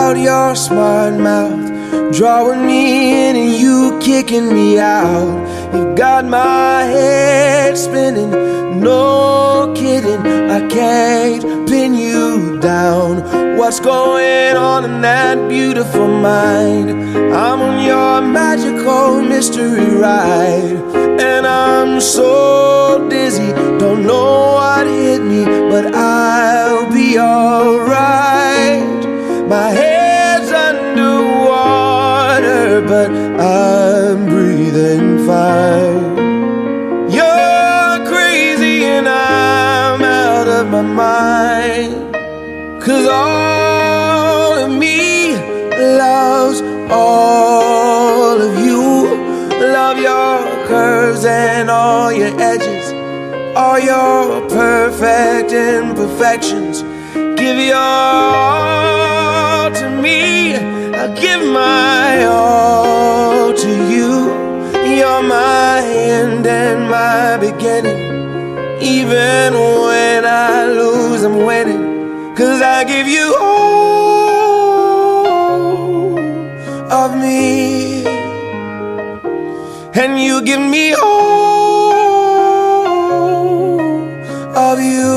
out your smart mouth, drawing me in and you kicking me out. You've got my head spinning, no kidding, I can't pin you down. What's going on in that beautiful mind? I'm on your magical mystery ride, and I'm so dizzy, don't know what hit me, but I'll be alright. My head's underwater, but I'm breathing fine. You're crazy and I'm out of my mind, 'cause all of me loves all of you. Love your curves and all your edges, all your perfect imperfections. Give your all to me, I'll give my all to you. You're my end and my beginning. Even when I lose, I'm winning, 'cause I give you all of me, and you give me all of you.